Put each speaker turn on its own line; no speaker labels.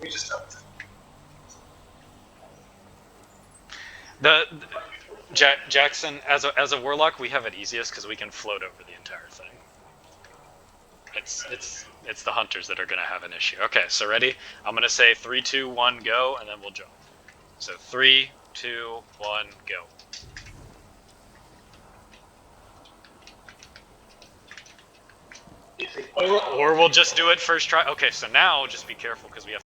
We just don't.
Jackson, as a warlock, we have it easiest because we can float over the entire thing. It's the hunters that are gonna have an issue. Okay, so ready? I'm gonna say 3, 2, 1, go, and then we'll jump. So 3, 2, 1, go. Or we'll just do it first try. Okay, so now just be careful because we have